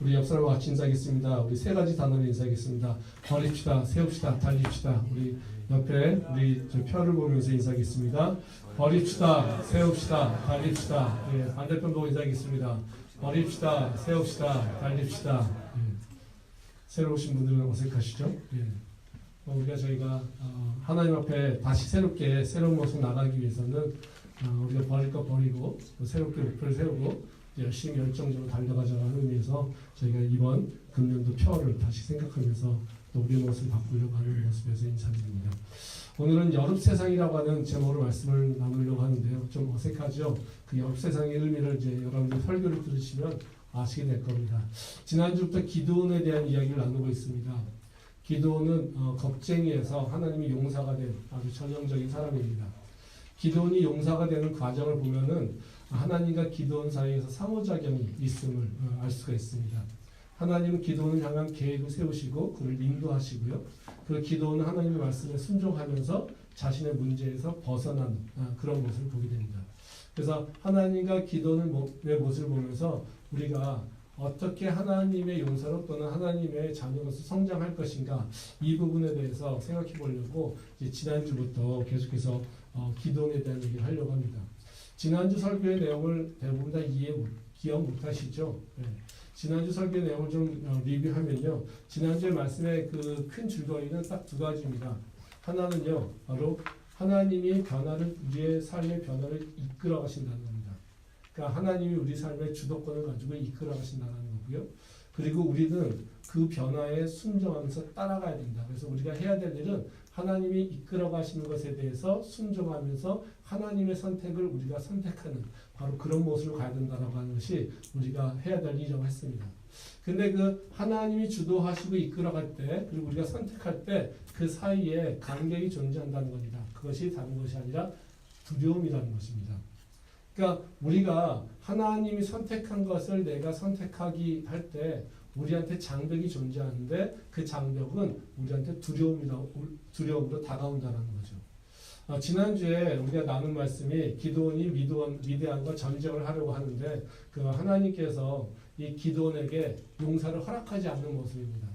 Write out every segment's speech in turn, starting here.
우리 옆 사람과 같이 인사하겠습니다. 우리 세 가지 단어로 인사하겠습니다. 버립시다, 세웁시다, 달립시다. 우리 옆에 우리 저 표를 보면서 인사하겠습니다. 버립시다, 세웁시다, 달립시다. 예, 반대편 보고 인사하겠습니다. 버립시다, 세웁시다, 달립시다. 예. 새로 오신 분들은 어색하시죠? 예. 저희가 하나님 앞에 다시 새롭게 새로운 모습 나가기 위해서는 우리가 버릴 거 버리고 또 새롭게 목표를 세우고 열심히 열정적으로 달려가자는 의미에서 저희가 이번 금년도 표를 다시 생각하면서 또 우리의 모습을 바꾸려고 하는 모습에서 인사드립니다. 오늘은 여름세상이라고 하는 제목으로 말씀을 나누려고 하는데요. 좀 어색하죠? 그 여름세상의 의미를 이제 여러분들 설교를 들으시면 아시게 될 겁니다. 지난주부터 기드온에 대한 이야기를 나누고 있습니다. 기드온은 겁쟁이에서 하나님의 용사가 된 아주 전형적인 사람입니다. 기드온이 용사가 되는 과정을 보면은 하나님과 기드온 사이에서 상호작용이 있음을 알 수가 있습니다. 하나님은 기드온을 향한 계획을 세우시고 그를 인도하시고요. 그리고 기드온은 하나님의 말씀에 순종하면서 자신의 문제에서 벗어나는 그런 모습을 보게 됩니다. 그래서 하나님과 기드온의 모습을 보면서 우리가 어떻게 하나님의 용사로 또는 하나님의 자녀로서 성장할 것인가 이 부분에 대해서 생각해 보려고 지난주부터 계속해서 기드온에 대한 얘기를 하려고 합니다. 지난주 설교의 내용을 대부분 다 기억 못하시죠? 네. 지난주 설교의 내용을 좀 리뷰하면요. 지난주의 말씀의 그 큰 줄거리는 딱 두 가지입니다. 하나는요, 바로 하나님이 우리의 삶의 변화를 이끌어 가신다는 겁니다. 그러니까 하나님이 우리 삶의 주도권을 가지고 이끌어 가신다는 거고요. 그리고 우리는 그 변화에 순종하면서 따라가야 된다. 그래서 우리가 해야 될 일은 하나님이 이끌어 가시는 것에 대해서 순종하면서 하나님의 선택을 우리가 선택하는 바로 그런 모습으로 가야 된다라고 하는 것이 우리가 해야 될 일이라고 했습니다. 근데 그 하나님이 주도하시고 이끌어 갈 때 그리고 우리가 선택할 때 그 사이에 간격이 존재한다는 겁니다. 그것이 다른 것이 아니라 두려움이라는 것입니다. 그러니까 우리가 하나님이 선택한 것을 내가 선택하기 할 때 우리한테 장벽이 존재하는데 그 장벽은 우리한테 두려움으로 다가온다는 거죠. 지난주에 우리가 나눈 말씀이 기드온이 미디안과 전쟁을 하려고 하는데 그 하나님께서 이 기드온에게 용사를 허락하지 않는 모습입니다.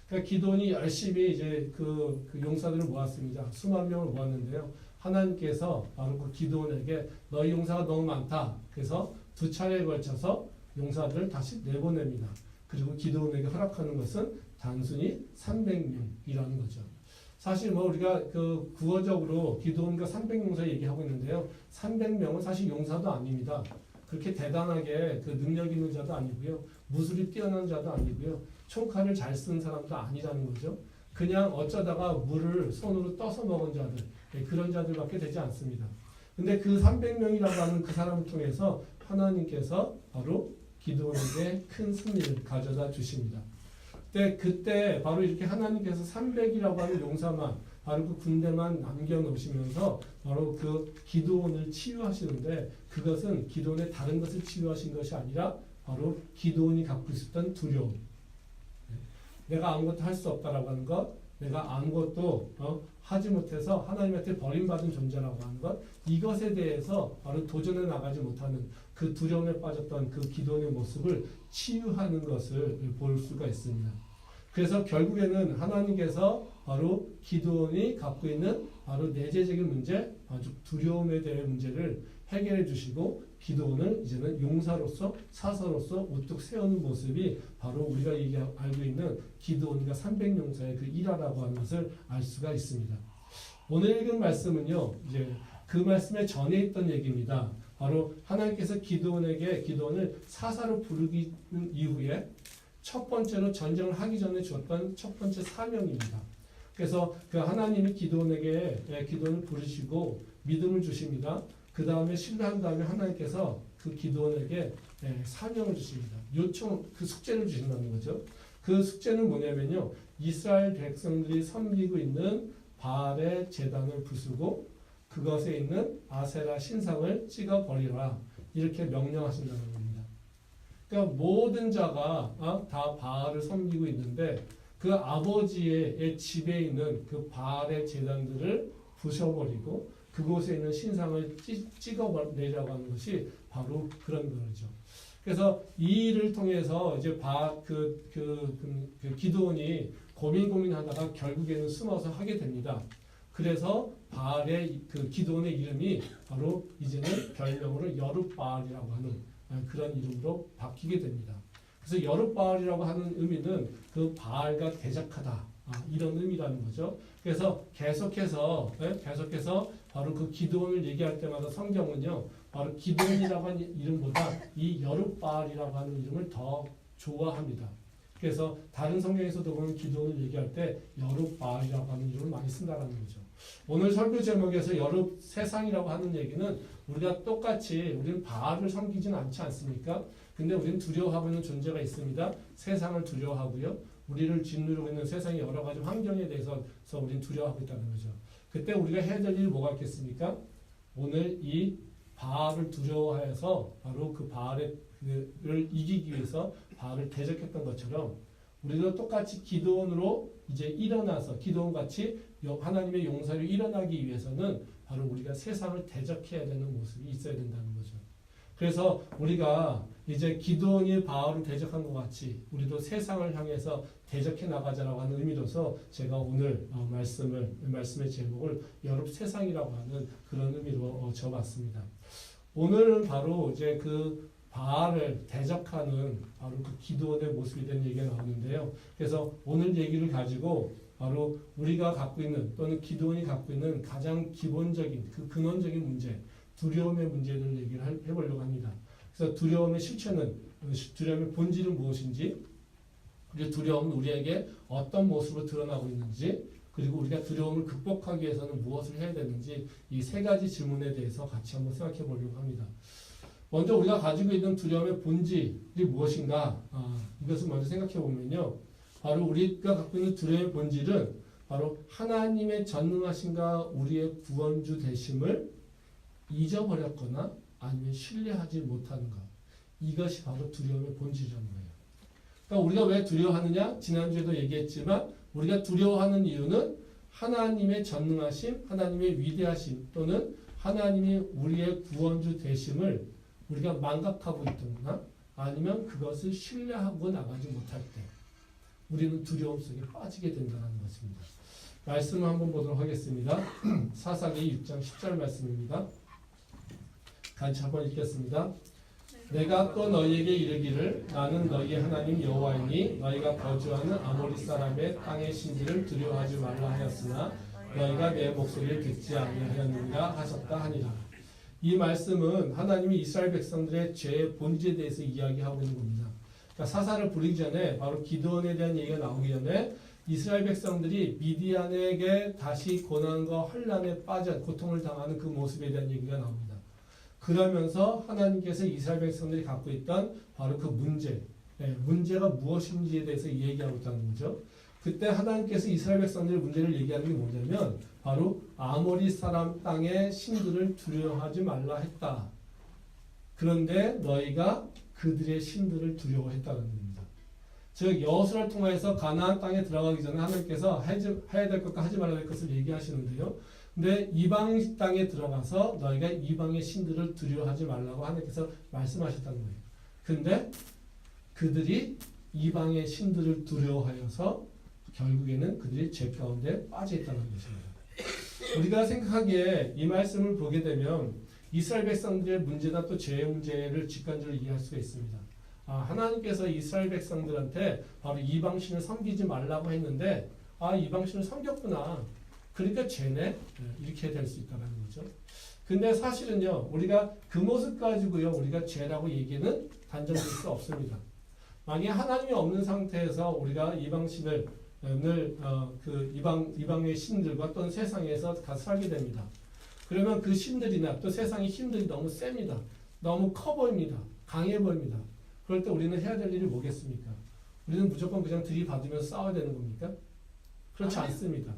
그러니까 기드온이 열심히 이제 그 용사들을 모았습니다. 수만 명을 모았는데요. 하나님께서 바로 그 기드온에게 너희 용사가 너무 많다. 그래서 두 차례에 걸쳐서 용사들을 다시 내보냅니다. 그리고 기드온에게 허락하는 것은 단순히 300명이라는 거죠. 사실 우리가 그 구어적으로 기드온과 300용사 얘기하고 있는데요. 300명은 사실 용사도 아닙니다. 그렇게 대단하게 그 능력 있는 자도 아니고요. 무술이 뛰어난 자도 아니고요. 총칼을 잘 쓰는 사람도 아니라는 거죠. 그냥 어쩌다가 물을 손으로 떠서 먹은 자들, 그런 자들밖에 되지 않습니다. 근데 그 300명이라고 하는 그 사람을 통해서 하나님께서 바로 기드온에게 큰 승리를 가져다 주십니다. 그때 바로 이렇게 하나님께서 300이라고 하는 용사만 바로 그 군대만 남겨놓으시면서 바로 그 기드온을 치유하시는데 그것은 기드온의 다른 것을 치유하신 것이 아니라 바로 기드온이 갖고 있었던 두려움. 내가 아무것도 할 수 없다라고 하는 것, 내가 아무것도 하지 못해서 하나님한테 버림받은 존재라고 하는 것, 이것에 대해서 바로 도전해 나가지 못하는 그 두려움에 빠졌던 그 기드온의 모습을 치유하는 것을 볼 수가 있습니다. 그래서 결국에는 하나님께서 바로 기드온이 갖고 있는 바로 내재적인 문제, 아주 두려움에 대한 문제를 해결해 주시고 기드온을 이제는 용사로서 사서로서 우뚝 세우는 모습이 바로 우리가 알고 있는 기드온과 300용사의 그 일화라고 하는 것을 알 수가 있습니다. 오늘 읽은 말씀은요, 이제 그 말씀에 전에 있던 얘기입니다. 바로 하나님께서 기드온을 사사로 부르기 이후에 첫 번째로 전쟁을 하기 전에 주었던 첫 번째 사명입니다. 그래서 그 하나님이 기드온을 부르시고 믿음을 주십니다. 그 다음에 신뢰한 다음에 하나님께서 그 기드온에게 사명을 주십니다. 그 숙제를 주신다는 거죠. 그 숙제는 뭐냐면요. 이스라엘 백성들이 섬기고 있는 바알의 제단을 부수고 그것에 있는 아세라 신상을 찍어버리라. 이렇게 명령하신다는 겁니다. 그러니까 모든 자가 다 바알을 섬기고 있는데 그 아버지의 집에 있는 그 바알의 제단들을 부셔버리고 그곳에 있는 신상을 찍어내려고 하는 것이 바로 그런 거죠. 그래서 이 일을 통해서 이제 기드온이 고민하다가 결국에는 숨어서 하게 됩니다. 그래서 바알의 그 기드온의 이름이 바로 이제는 별명으로 여룻바알이라고 하는 그런 이름으로 바뀌게 됩니다. 그래서 여룻바알이라고 하는 의미는 그 바알과 대적하다 이런 의미라는 거죠. 그래서 계속해서 바로 그 기드온을 얘기할 때마다 성경은요 바로 기드온이라고 하는 이름보다 이 여룻바알이라고 하는 이름을 더 좋아합니다. 그래서 다른 성경에서도 보면 기드온을 얘기할 때 여룻바알이라고 하는 이름을 많이 쓴다는 거죠. 오늘 설교 제목에서 여룻 세상이라고 하는 얘기는 우리가 똑같이 우리는 바알을 섬기지는 않지 않습니까? 근데 우리는 두려워하고 있는 존재가 있습니다. 세상을 두려워하고요. 우리를 짓누르고 있는 세상의 여러 가지 환경에 대해서 우리는 두려워하고 있다는 거죠. 그때 우리가 해야 될 일이 뭐가 있겠습니까? 오늘 이 바알을 두려워해서 바로 그 바알을 이기기 위해서 바알을 대적했던 것처럼 우리도 똑같이 기드온으로 이제 일어나서 기드온같이 하나님의 용사로 일어나기 위해서는 바로 우리가 세상을 대적해야 되는 모습이 있어야 된다는 거죠. 그래서 우리가 이제 기드온이 바알을 대적한 것 같이 우리도 세상을 향해서 대적해 나가자라고 하는 의미로서 제가 오늘 말씀의 제목을 여룻 세상이라고 하는 그런 의미로 적었습니다. 오늘은 바로 이제 그 바알을 대적하는 바로 그 기드온의 모습이 된 얘기가 나오는데요. 그래서 오늘 얘기를 가지고 바로 우리가 갖고 있는 또는 기드온이 갖고 있는 가장 기본적인 그 근원적인 문제, 두려움의 문제를 얘기를 해보려고 합니다. 그래서 두려움의 실체는 두려움의 본질은 무엇인지, 그리고 두려움은 우리에게 어떤 모습으로 드러나고 있는지, 그리고 우리가 두려움을 극복하기 위해서는 무엇을 해야 되는지 이 세 가지 질문에 대해서 같이 한번 생각해 보려고 합니다. 먼저 우리가 가지고 있는 두려움의 본질이 무엇인가? 이것을 먼저 생각해 보면요. 바로 우리가 갖고 있는 두려움의 본질은 바로 하나님의 전능하심과 우리의 구원주 되심을 잊어버렸거나 아니면 신뢰하지 못하는 것. 이것이 바로 두려움의 본질이라는 거예요. 그러니까 우리가 왜 두려워하느냐? 지난주에도 얘기했지만 우리가 두려워하는 이유는 하나님의 전능하심, 하나님의 위대하심 또는 하나님이 우리의 구원주 되심을 우리가 망각하고 있거나 아니면 그것을 신뢰하고 나가지 못할 때 우리는 두려움 속에 빠지게 된다는 것입니다. 말씀을 한번 보도록 하겠습니다. 사사기 6장 10절 말씀입니다. 같이 한번 읽겠습니다. 내가 또 너희에게 이르기를 나는 너희의 하나님 여호와이니 너희가 거주하는 아모리 사람의 땅의 신들을 두려워하지 말라 하였으나 너희가 내 목소리를 듣지 아니하였느니라 하셨다 하니라. 이 말씀은 하나님이 이스라엘 백성들의 죄의 본질에 대해서 이야기하고 있는 겁니다. 그러니까 사사를 부리기 전에 바로 기드온에 대한 얘기가 나오기 전에 이스라엘 백성들이 미디안에게 다시 고난과 환난에 빠져 고통을 당하는 그 모습에 대한 얘기가 나옵니다. 그러면서 하나님께서 이스라엘 백성들이 갖고 있던 바로 그 문제가 무엇인지에 대해서 얘기하고 있다는 거죠. 그때 하나님께서 이스라엘 백성들의 문제를 얘기하는 게 뭐냐면 바로 아모리 사람 땅의 신들을 두려워하지 말라 했다. 그런데 너희가 그들의 신들을 두려워했다는 겁니다. 즉 여호수아를 통해서 가나안 땅에 들어가기 전에 하나님께서 해야 될 것과 하지 말아야 될 것을 얘기하시는데요. 근데 이방 땅에 들어가서 너희가 이방의 신들을 두려워하지 말라고 하나님께서 말씀하셨다는 거예요. 근데 그들이 이방의 신들을 두려워하여서 결국에는 그들이 죄 가운데 빠져 있다는 것입니다. 우리가 생각하기에 이 말씀을 보게 되면 이스라엘 백성들의 문제나 또 죄의 문제를 직관적으로 이해할 수가 있습니다. 하나님께서 이스라엘 백성들한테 바로 이방신을 섬기지 말라고 했는데 이방신을 섬겼구나. 그러니까 죄네? 이렇게 될 수 있다는 거죠. 근데 사실은요, 우리가 그 모습 가지고요, 우리가 죄라고 얘기는 단정될 수 없습니다. 만약에 하나님이 없는 상태에서 우리가 이방신을 이방의 신들과 또는 세상에서 가서 살게 됩니다. 그러면 그 신들이나 또 세상의 힘들이 너무 셉니다. 너무 커 보입니다. 강해 보입니다. 그럴 때 우리는 해야 될 일이 뭐겠습니까? 우리는 무조건 그냥 들이받으면서 싸워야 되는 겁니까? 그렇지 않습니다.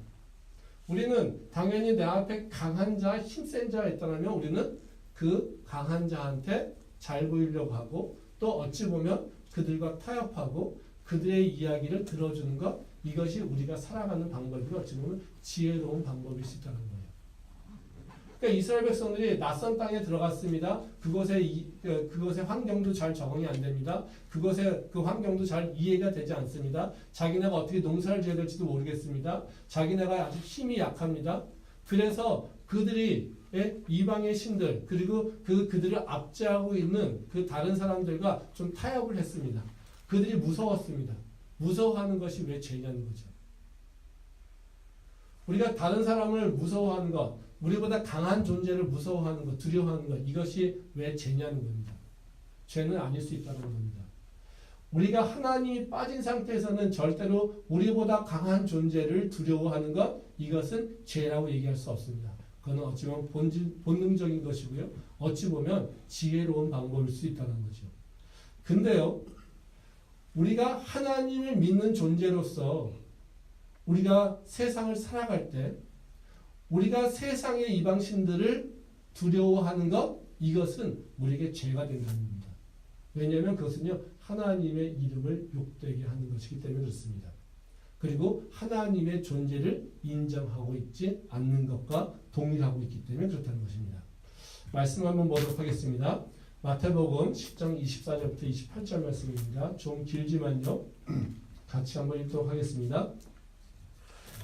우리는 당연히 내 앞에 강한 자, 힘센 자가 있다면 우리는 그 강한 자한테 잘 보이려고 하고 또 어찌 보면 그들과 타협하고 그들의 이야기를 들어주는 것, 이것이 우리가 살아가는 방법이고 어찌 보면 지혜로운 방법일 수 있다는 거예요. 그러니까 이스라엘 백성들이 낯선 땅에 들어갔습니다. 그곳의 환경도 잘 적응이 안 됩니다. 그 환경도 잘 이해가 되지 않습니다. 자기네가 어떻게 농사를 지어야 될지도 모르겠습니다. 자기네가 아주 힘이 약합니다. 그래서 그들이 이방의 신들 그리고 그들을 압제하고 있는 그 다른 사람들과 좀 타협을 했습니다. 그들이 무서웠습니다. 무서워하는 것이 왜 죄냐는 거죠. 우리가 다른 사람을 무서워하는 것, 우리보다 강한 존재를 무서워하는 것, 두려워하는 것, 이것이 왜 죄냐는 겁니다. 죄는 아닐 수 있다는 겁니다. 우리가 하나님이 빠진 상태에서는 절대로 우리보다 강한 존재를 두려워하는 것, 이것은 죄라고 얘기할 수 없습니다. 그건 어찌 보면 본능적인 것이고요. 어찌 보면 지혜로운 방법일 수 있다는 거죠. 근데요, 우리가 하나님을 믿는 존재로서 우리가 세상을 살아갈 때 우리가 세상의 이방신들을 두려워하는 것, 이것은 우리에게 죄가 된다는 겁니다. 왜냐하면 그것은요, 하나님의 이름을 욕되게 하는 것이기 때문에 그렇습니다. 그리고 하나님의 존재를 인정하고 있지 않는 것과 동일하고 있기 때문에 그렇다는 것입니다. 말씀 한번 보도록 하겠습니다. 마태복음 10장 24절부터 28절 말씀입니다. 좀 길지만요. 같이 한번 읽도록 하겠습니다.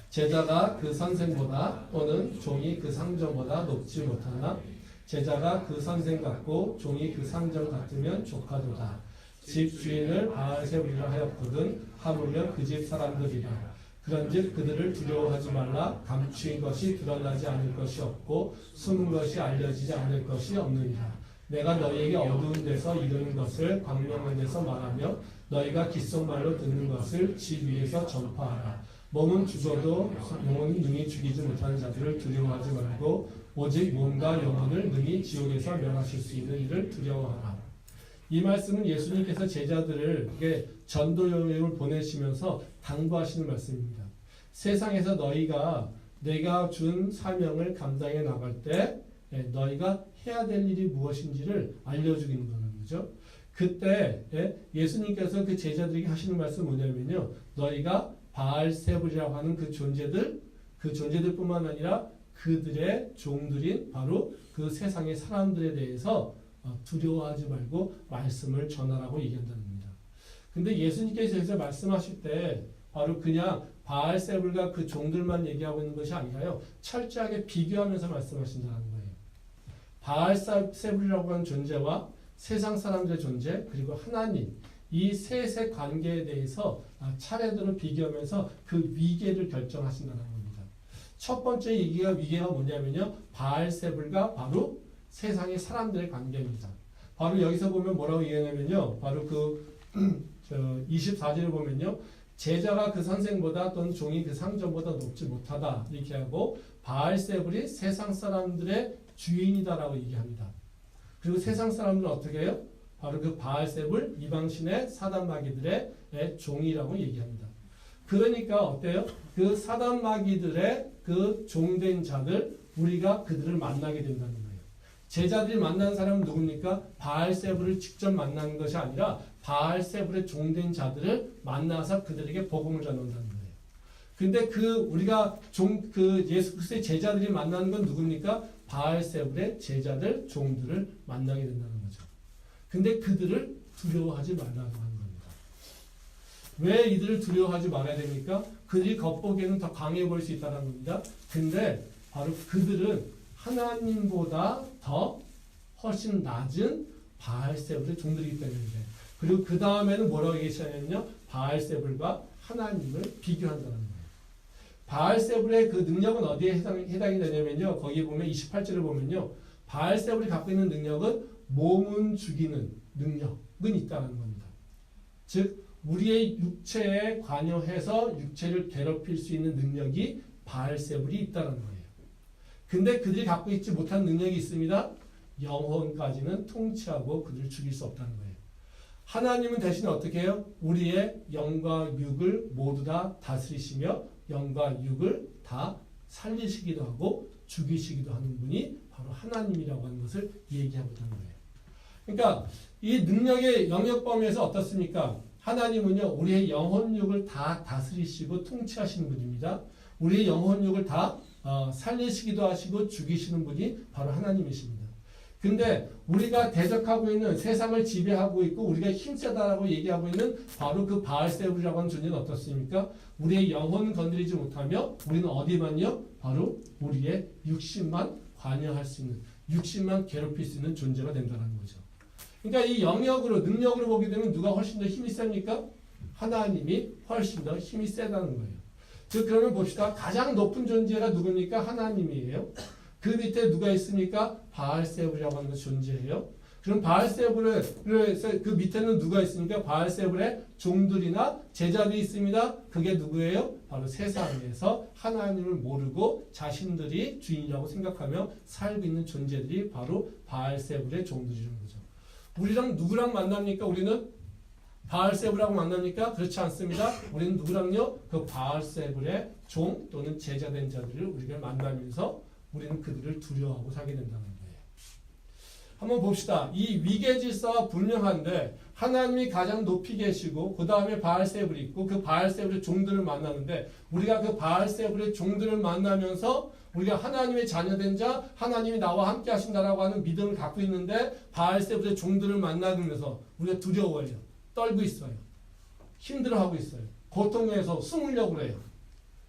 제자가 그 선생보다 또는 종이 그 상전보다 높지 못하나 제자가 그 선생 같고 종이 그 상전 같으면 조카도다. 집 주인을 바알세불이라 하였거든 하물며 그 집 사람들이라. 그런즉 그들을 두려워하지 말라. 감추인 것이 드러나지 않을 것이 없고 숨은 것이 알려지지 않을 것이 없느니라. 내가 너희에게 어두운 데서 이르는 것을 광명한 데서 말하며 너희가 귓속말로 듣는 것을 집 위에서 전파하라. 몸은 죽어도 영혼이 능히 죽이지 못하는 자들을 두려워하지 말고 오직 몸과 영혼을 능히 지옥에서 멸하실 수 있는 이를 두려워하라. 이 말씀은 예수님께서 제자들에게 전도 여행을 보내시면서 당부하시는 말씀입니다. 세상에서 너희가 내가 준 사명을 감당해 나갈 때 너희가 해야 될 일이 무엇인지를 알려주기는 거는 거죠. 그때 예수님께서 그 제자들에게 하시는 말씀은 뭐냐면요. 너희가 바알세불이라고 하는 그 존재들뿐만 아니라 그들의 종들인 바로 그 세상의 사람들에 대해서 두려워하지 말고 말씀을 전하라고 얘기한다는 겁니다. 근데 예수님께서 여기서 말씀하실 때 바로 그냥 바알세불과 그 종들만 얘기하고 있는 것이 아니라요. 철저하게 비교하면서 말씀하신다는 거예요. 바알세불이라고 하는 존재와 세상 사람들의 존재 그리고 하나님 이 셋의 관계에 대해서 차례대로 비교하면서 그 위계를 결정하신다는 겁니다. 첫 번째 위계가 뭐냐면요. 바알세불과 바로 세상의 사람들의 관계입니다. 바로 여기서 보면 뭐라고 얘기하냐면요. 바로 24절을 보면요. 제자가 그 선생보다 또는 종이 그 상전보다 높지 못하다 이렇게 하고 바알세불이 세상 사람들의 주인이다라고 얘기합니다. 그리고 세상 사람들은 어떻게 해요? 바로 그 바알세불 이방신의 사단마귀들의 종이라고 얘기합니다. 그러니까 어때요? 그 사단마귀들의 그 종된 자들 우리가 그들을 만나게 된다는 거예요. 제자들이 만나는 사람은 누굽니까? 바알세불을 직접 만나는 것이 아니라 바알세불의 종된 자들을 만나서 그들에게 복음을 전한다는 거예요. 근데 우리가 예수 그리스도의 제자들이 만나는 건 누굽니까? 바알세불의 제자들, 종들을 만나게 된다는 거죠. 근데 그들을 두려워하지 말라고 하는 겁니다. 왜 이들을 두려워하지 말아야 됩니까? 그들이 겉보기에는 더 강해 보일 수 있다는 겁니다. 근데 바로 그들은 하나님보다 더 훨씬 낮은 바알세불의 종들이기 때문에 그리고 그 다음에는 뭐라고 얘기하냐면요. 바알세불과 하나님을 비교한다는 거예요. 바알세불의 그 능력은 어디에 해당이 되냐면요. 거기 보면 28절을 보면요. 바알세불이 갖고 있는 능력은 몸은 죽이는 능력은 있다는 겁니다. 즉 우리의 육체에 관여해서 육체를 괴롭힐 수 있는 능력이 바알세불이 있다는 거예요. 근데 그들이 갖고 있지 못한 능력이 있습니다. 영혼까지는 통치하고 그들을 죽일 수 없다는 거예요. 하나님은 대신 어떻게 해요? 우리의 영과 육을 모두 다 다스리시며 영과 육을 다 살리시기도 하고 죽이시기도 하는 분이 바로 하나님이라고 하는 것을 얘기하고 있다는 거예요. 그러니까 이 능력의 영역 범위에서 어떻습니까? 하나님은요. 우리의 영혼육을 다 다스리시고 통치하시는 분입니다. 우리의 영혼육을 다 살리시기도 하시고 죽이시는 분이 바로 하나님이십니다. 근데 우리가 대적하고 있는 세상을 지배하고 있고 우리가 힘세다라고 얘기하고 있는 바로 그 바알세불이라고 하는 존재는 어떻습니까? 우리의 영혼 건드리지 못하며 우리는 어디만요? 바로 우리의 육신만 관여할 수 있는, 육신만 괴롭힐 수 있는 존재가 된다는 거죠. 그러니까 이 영역으로, 능력으로 보게 되면 누가 훨씬 더 힘이 셉니까? 하나님이 훨씬 더 힘이 세다는 거예요. 즉 그러면 봅시다. 가장 높은 존재가 누굽니까? 하나님이에요. 그 밑에 누가 있습니까? 바알세불이라고 하는 존재예요. 그럼 바알세불의 그 밑에는 누가 있습니까? 바알세불의 종들이나 제자들이 있습니다. 그게 누구예요? 바로 세상에서 하나님을 모르고 자신들이 주인이라고 생각하며 살고 있는 존재들이 바로 바알세불의 종들이라는 거죠. 우리랑 누구랑 만납니까? 우리는 바알세불하고 만납니까? 그렇지 않습니다. 우리는 누구랑요? 그 바알세불의 종 또는 제자된 자들을 우리가 만나면서 우리는 그들을 두려워하고 살게 된다는 거예요. 한번 봅시다. 이 위계 질서가 분명한데 하나님이 가장 높이 계시고 그 다음에 바알세불이 있고 그 바알세불의 종들을 만나는데 우리가 그 바알세불의 종들을 만나면서 우리가 하나님의 자녀된 자, 하나님이 나와 함께 하신다라고 하는 믿음을 갖고 있는데 바알세불의 종들을 만나면서 우리가 두려워해요. 떨고 있어요. 힘들어하고 있어요. 고통에서 숨으려고 그래요.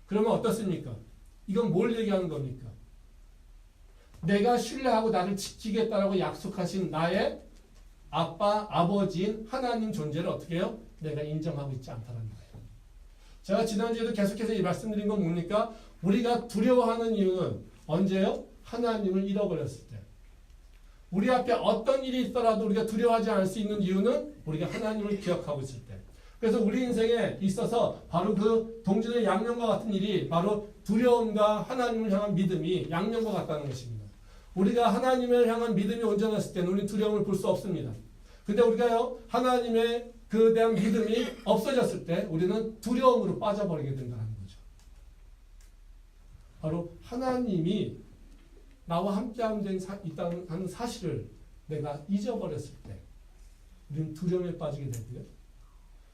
그러면 어떻습니까? 이건 뭘 얘기하는 겁니까? 내가 신뢰하고 나를 지키겠다라고 약속하신 나의 아빠, 아버지인 하나님 존재를 어떻게 해요? 내가 인정하고 있지 않다는 거예요. 제가 지난주에도 계속해서 이 말씀드린 건 뭡니까? 우리가 두려워하는 이유는 언제요? 하나님을 잃어버렸을 때. 우리 앞에 어떤 일이 있더라도 우리가 두려워하지 않을 수 있는 이유는 우리가 하나님을 기억하고 있을 때. 그래서 우리 인생에 있어서 바로 그 동전의 양면과 같은 일이 바로 두려움과 하나님을 향한 믿음이 양면과 같다는 것입니다. 우리가 하나님을 향한 믿음이 온전했을 때는 우리는 두려움을 볼 수 없습니다. 근데 우리가요, 하나님의 그에 대한 믿음이 없어졌을 때 우리는 두려움으로 빠져버리게 된다는 거죠. 바로 하나님이 나와 함께하는 있다는 사실을 내가 잊어버렸을 때 우리는 두려움에 빠지게 되고요.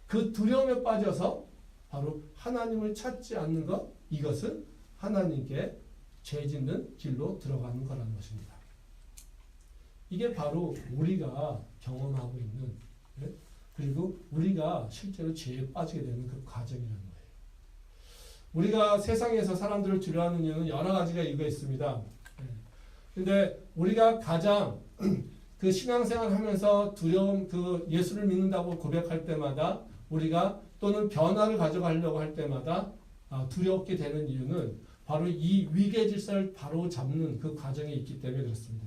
그 두려움에 빠져서 바로 하나님을 찾지 않는 것, 이것은 하나님께 죄 짓는 길로 들어가는 거라는 것입니다. 이게 바로 우리가 경험하고 있는, 그리고 우리가 실제로 죄에 빠지게 되는 그 과정이라는 거예요. 우리가 세상에서 사람들을 두려워하는 이유는 여러 가지가 이유가 있습니다. 근데 우리가 가장 그 신앙생활을 하면서 두려움, 그 예수를 믿는다고 고백할 때마다 우리가 또는 변화를 가져가려고 할 때마다 두렵게 되는 이유는 바로 이 위계 질서를 바로 잡는 그 과정에 있기 때문에 그렇습니다.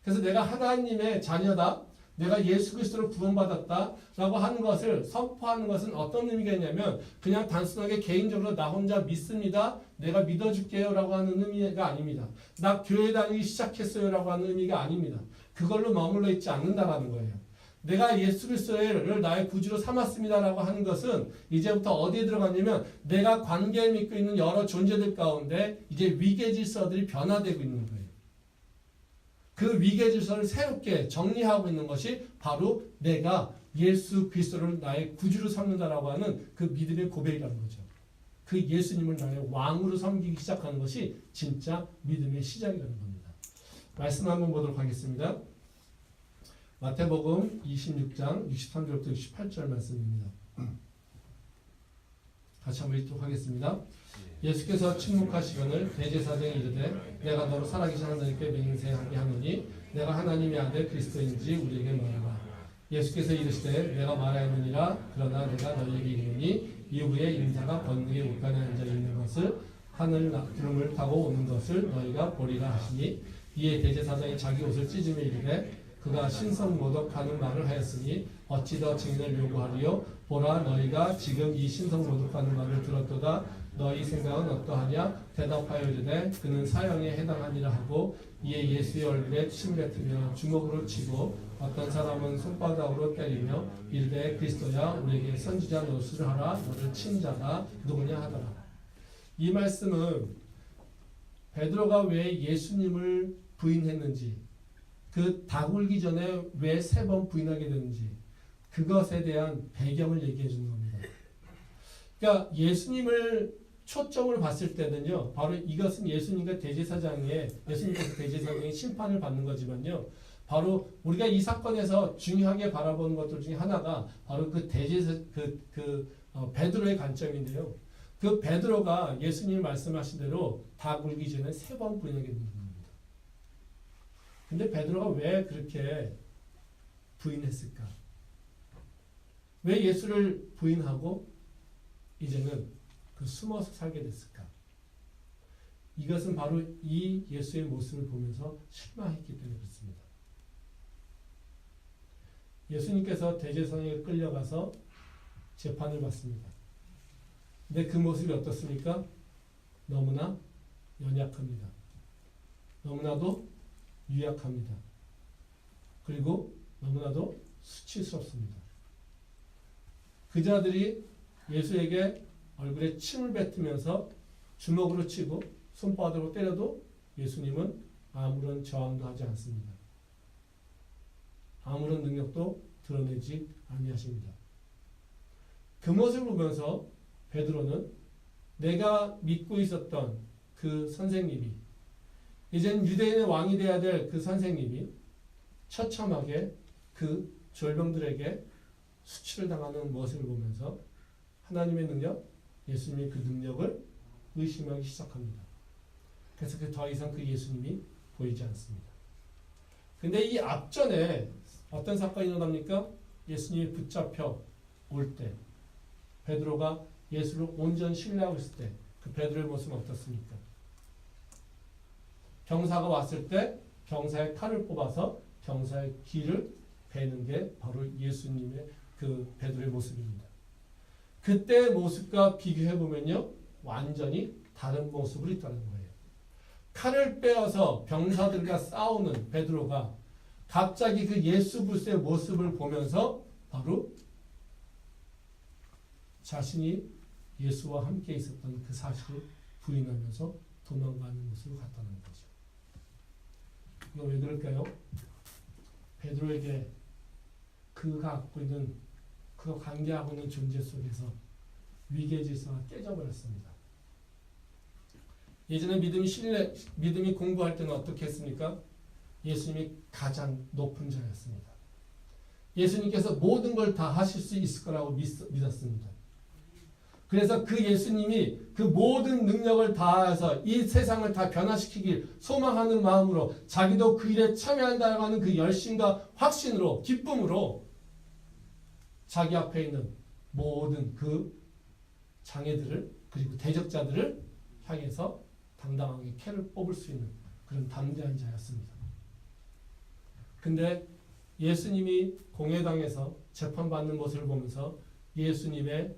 그래서 내가 하나님의 자녀다, 내가 예수 그리스도로 구원받았다라고 하는 것을 선포하는 것은 어떤 의미가 있냐면 그냥 단순하게 개인적으로 나 혼자 믿습니다, 내가 믿어줄게요라고 하는 의미가 아닙니다. 나 교회 다니기 시작했어요라고 하는 의미가 아닙니다. 그걸로 머물러 있지 않는다라는 거예요. 내가 예수 그리스도를 나의 구주로 삼았습니다라고 하는 것은 이제부터 어디에 들어갔냐면 내가 관계에 믿고 있는 여러 존재들 가운데 이제 위계 질서들이 변화되고 있는 거예요. 그 위계 질서를 새롭게 정리하고 있는 것이 바로 내가 예수 그리스도를 나의 구주로 삼는다라고 하는 그 믿음의 고백이라는 거죠. 그 예수님을 나의 왕으로 섬기기 시작하는 것이 진짜 믿음의 시작이라는 겁니다. 말씀 한번 보도록 하겠습니다. 마태복음 26장 63절부터 68절 말씀입니다. 같이 한번 읽도록 하겠습니다. 예수께서 침묵하시거늘 대제사장이 이르되 내가 너로 살아계신 하나님께 맹세하게 하노니 내가 하나님의 아들 그리스도인지 우리에게 말하라. 예수께서 이르시되 내가 말하였느니라. 그러나 내가 너희에게 이르노니 이후에 인자가 번능의 옷간에 앉아 있는 것을 하늘 구름을 타고 오는 것을 너희가 보리라 하시니 이에 대제사장이 자기 옷을 찢으며 이르되 그가 신성모독하는 말을 하였으니 어찌 더 증인을 요구하리요? 보라, 너희가 지금 이 신성모독하는 말을 들었도다. 너희 생각은 어떠하냐? 대답하여 이르되 그는 사형에 해당하니라 하고 이에 예수의 얼굴에 침을 뱉으며 주먹으로 치고 어떤 사람은 손바닥으로 때리며 이르되 그리스도야 우리에게 선지자 노릇을 하라. 너를 친 자가 누구냐 하더라. 이 말씀은 베드로가 왜 예수님을 부인했는지, 그 닭 울기 전에 왜 3번 부인하게 되는지 그것에 대한 배경을 얘기해 주는 겁니다. 그러니까 예수님을 초점을 봤을 때는요, 바로 이것은 예수님께서 대제사장의 심판을 받는 거지만요, 바로 우리가 이 사건에서 중요하게 바라보는 것들 중에 하나가 바로 그 베드로의 관점인데요. 그 베드로가 예수님이 말씀하신 대로 다 굴기 전에 3번 부인하게 된 겁니다. 근데 베드로가 왜 그렇게 부인했을까? 왜 예수를 부인하고 이제는 숨어서 살게 됐을까? 이것은 바로 이 예수의 모습을 보면서 실망했기 때문에 그렇습니다. 예수님께서 대제사장에게 끌려가서 재판을 받습니다. 근데 그 모습이 어떻습니까? 너무나 연약합니다. 너무나도 유약합니다. 그리고 너무나도 수치스럽습니다. 그 자들이 예수에게 얼굴에 침을 뱉으면서 주먹으로 치고 손바닥으로 때려도 예수님은 아무런 저항도 하지 않습니다. 아무런 능력도 드러내지 아니하십니다. 그 모습을 보면서 베드로는 내가 믿고 있었던 그 선생님이, 이젠 유대인의 왕이 되어야 될 그 선생님이 처참하게 그 졸병들에게 수치를 당하는 모습을 보면서 하나님의 능력, 예수님의 그 능력을 의심하기 시작합니다. 그래서 더 이상 그 예수님이 보이지 않습니다. 근데 이 앞전에 어떤 사건이 일어납니까? 예수님이 붙잡혀 올 때, 베드로가 예수를 온전히 신뢰하고 있을 때 그 베드로의 모습은 어떻습니까? 병사가 왔을 때 병사의 칼을 뽑아서 병사의 귀를 베는 게 바로 예수님의 그 베드로의 모습입니다. 그때의 모습과 비교해 보면요, 완전히 다른 모습으로 있다는 거예요. 칼을 빼어서 병사들과 싸우는 베드로가 갑자기 그 예수 그리스도의 모습을 보면서 바로 자신이 예수와 함께 있었던 그 사실을 부인하면서 도망가는 모습을 갖다는 거죠. 이거 왜 그럴까요? 베드로에게 그가 갖고 있는, 그가 관계하고 있는 존재 속에서 위계 질서가 깨져버렸습니다. 예전에 믿음이 공부할 때는 어떻게 했습니까? 예수님이 가장 높은 자였습니다. 예수님께서 모든 걸 다 하실 수 있을 거라고 믿었습니다. 그래서 그 예수님이 그 모든 능력을 다해서 이 세상을 다 변화시키길 소망하는 마음으로 자기도 그 일에 참여한다고 하는 그 열심과 확신으로, 기쁨으로 자기 앞에 있는 모든 그 장애들을, 그리고 대적자들을 향해서 당당하게 칼을 뽑을 수 있는 그런 담대한 자였습니다. 근데 예수님이 공회당에서 재판받는 모습을 보면서 예수님의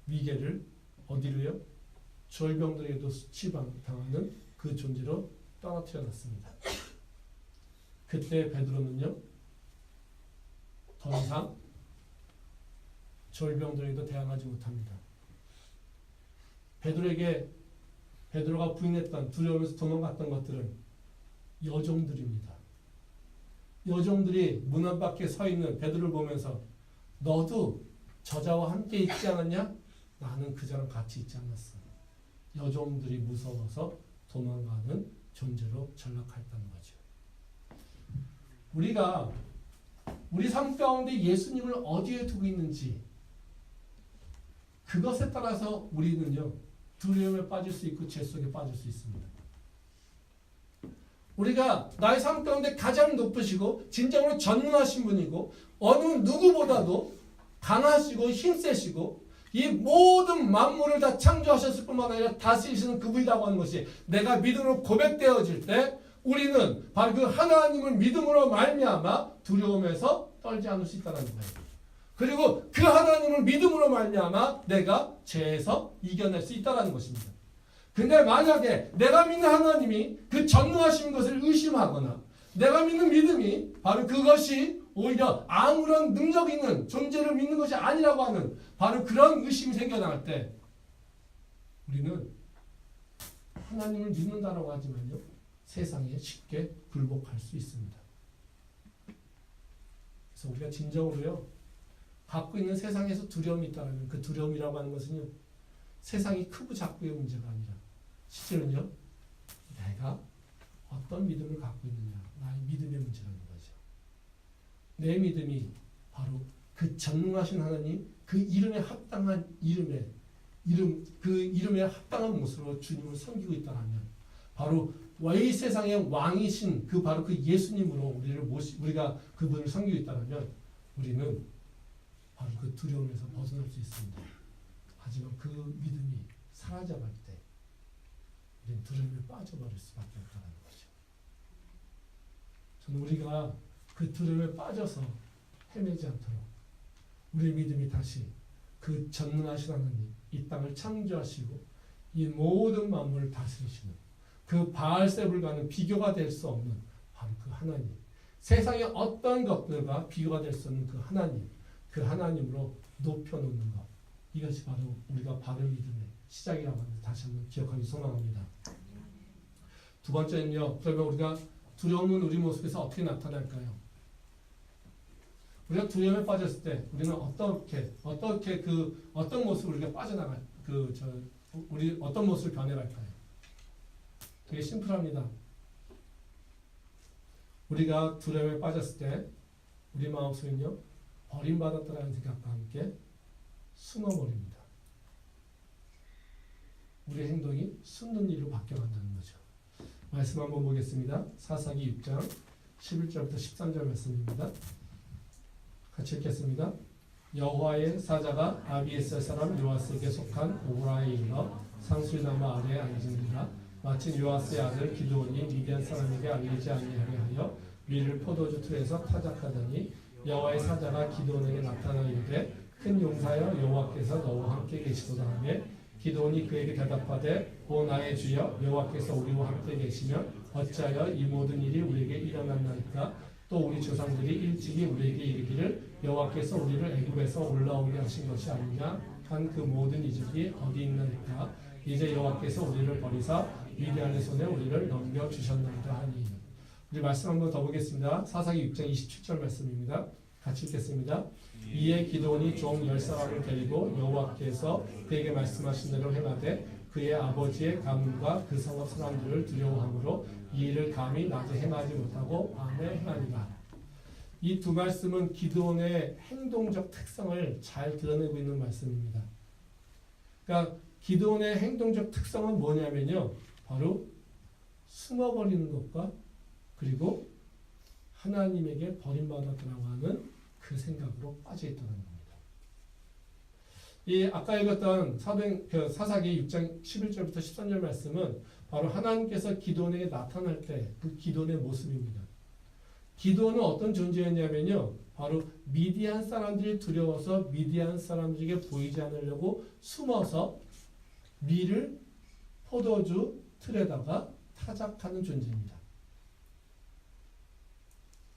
위계를 어디로요? 졸병들에게도 수치당하는 그 존재로 떨어뜨려 놨습니다. 그때 베드로는요, 더 이상 졸병들에게도 대항하지 못합니다. 베드로가 부인했던, 두려우면서 도망갔던 것들은 여종들입니다. 여종들이 문 밖에 서 있는 베드로를 보면서 너도 저자와 함께 있지 않았냐? 나는 그자랑 같이 있지 않았어. 여종들이 무서워서 도망가는 존재로 전락했다는 거죠. 우리가 우리 삶 가운데 예수님을 어디에 두고 있는지, 그것에 따라서 우리는요, 두려움에 빠질 수 있고 죄 속에 빠질 수 있습니다. 우리가 나의 삶 가운데 가장 높으시고 진정으로 전능하신 분이고 어느 누구보다도 강하시고 힘세시고 이 모든 만물을 다 창조하셨을 뿐만 아니라 다스리시는 그분이라고 하는 것이 내가 믿음으로 고백되어질 때 우리는 바로 그 하나님을 믿음으로 말미암아 두려움에서 떨지 않을 수 있다는 거예요. 그리고 그 하나님을 믿음으로 말미암아 내가 죄에서 이겨낼 수 있다는 것입니다. 근데 만약에 내가 믿는 하나님이 그 전능하신 것을 의심하거나 내가 믿는 믿음이 바로 그것이 오히려 아무런 능력 있는 존재를 믿는 것이 아니라고 하는 바로 그런 의심이 생겨나갈 때 우리는 하나님을 믿는다라고 하지만요, 세상에 쉽게 굴복할 수 있습니다. 그래서 우리가 진정으로요, 갖고 있는 세상에서 두려움이 있다면 그 두려움이라고 하는 것은요, 세상이 크고 작고의 문제가 아니라 실제로는요, 내가 어떤 믿음을 갖고 있느냐, 나의 믿음의 문제라는 거죠. 내 믿음이 바로 그 전능하신 하나님, 그 이름에 합당한 그 이름에 합당한 모습으로 주님을 섬기고 있다면, 바로 이 세상의 왕이신 바로 그 예수님으로 우리가 그분을 섬기고 있다면, 우리는 바로 그 두려움에서 벗어날 수 있습니다. 하지만 그 믿음이 사라져갈 때 우리는 두려움에 빠져버릴 수밖에 없다는 거죠. 저는 우리가 그 두려움에 빠져서 헤매지 않도록 우리의 믿음이 다시 그 전능하신 하나님, 이 땅을 창조하시고 이 모든 만물을 다스리시는 그 바알세불과는 비교가 될 수 없는 바로 그 하나님, 세상의 어떤 것들과 비교가 될 수 없는 그 하나님으로 높여놓는 것, 이것이 바로 우리가 바른 믿음의 시작이라고 하는 다시 한번 기억하기 소망합니다. 두 번째는요, 그러면 우리가 두려움은 우리 모습에서 어떻게 나타날까요? 우리가 두려움에 빠졌을 때 우리는 어떻게 어떤 모습을 우리가 빠져나갈 우리 어떤 모습을 변해갈까요? 되게 심플합니다. 우리가 두려움에 빠졌을 때 우리 마음속은요, 버림받았다라는 생각과 함께 숨어버립니다. 우리의 행동이 숨는 일로 바뀌어간다는 거죠. 말씀 한번 보겠습니다. 사사기 6장 11절부터 13절 말씀입니다. 같이 읽겠습니다. 여호와의 사자가 아비에셀 사람 요아스에게 속한 오라에 이르러 상수리나무 아래에 앉으니라. 마침 요아스의 아들 기드온이 미디안 사람에게 알리지 아니하게 하여 밀을 포도주 틀에서 타작하더니 여호와의 사자가 기드온에게 나타나 이르되 큰 용사여 여호와께서 너와 함께 계시도다 하며 기드온이 그에게 대답하되 오 나의 주여 여호와께서 우리와 함께 계시면 어찌하여 이 모든 일이 우리에게 일어났나이까. 또 우리 조상들이 일찍이 우리에게 이르기를 여호와께서 우리를 애굽에서 올라오게 하신 것이 아니냐 한 그 모든 이적이 어디 있나이까. 이제 여호와께서 우리를 버리사 미디안의 손에 우리를 넘겨주셨나이다 하니. 우리 말씀 한번 더 보겠습니다. 사사기 6장 27절 말씀입니다. 같이 읽겠습니다. 이에 기드온이 종 10사람을 데리고 여호와께서 그에게 말씀하신 대로 행하되 그의 아버지의 가문과 그 성읍 사람들을 두려워함으로 이 일을 감히 낮에 행하지 못하고 밤에 행하니라. 이 두 말씀은 기드온의 행동적 특성을 잘 드러내고 있는 말씀입니다. 그러니까 기드온의 행동적 특성은 뭐냐면요, 바로 숨어버리는 것과 그리고 하나님에게 버림받았다고 하는 그 생각으로 빠져있다는 겁니다. 이 아까 읽었던 사사기 6장 11절부터 13절 말씀은 바로 하나님께서 기드온에게 나타날 때 그 기드온의 모습입니다. 기드온은 어떤 존재였냐면요, 바로 미디안 사람들이 두려워서 미디안 사람들에게 보이지 않으려고 숨어서 밀을 포도주 틀에다가 타작하는 존재입니다.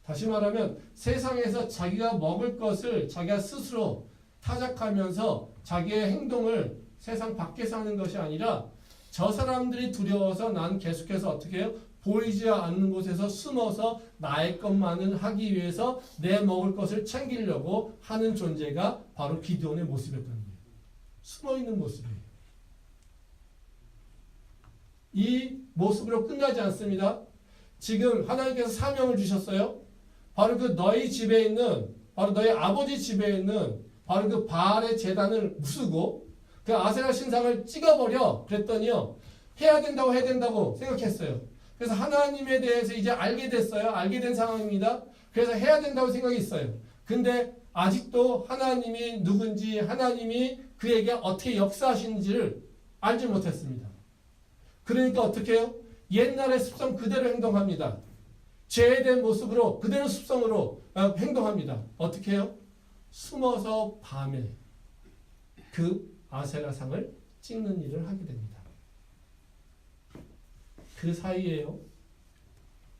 다시 말하면 세상에서 자기가 먹을 것을 자기가 스스로 타작하면서 자기의 행동을 세상 밖에서 하는 것이 아니라 저 사람들이 두려워서 난 계속해서 어떻게 해요? 보이지 않는 곳에서 숨어서 나의 것만을 하기 위해서 내 먹을 것을 챙기려고 하는 존재가 바로 기드온의 모습이었다는 거예요. 숨어있는 모습이에요. 이 모습으로 끝나지 않습니다. 지금 하나님께서 사명을 주셨어요. 바로 그 너희 집에 있는, 바로 너희 아버지 집에 있는 바로 그 바알의 제단을 부수고 그 아세라 신상을 찍어버려. 그랬더니요, 해야 된다고 생각했어요. 그래서 하나님에 대해서 이제 알게 됐어요. 알게 된 상황입니다. 그래서 해야 된다고 생각이 있어요. 근데 아직도 하나님이 누군지, 하나님이 그에게 어떻게 역사하시는지를 알지 못했습니다. 그러니까 어떻게 해요? 옛날의 습성 그대로 행동합니다. 죄된 모습으로 그대로 습성으로 행동합니다. 어떻게 해요? 숨어서 밤에 그 아세라상을 찍는 일을 하게 됩니다. 그 사이에요,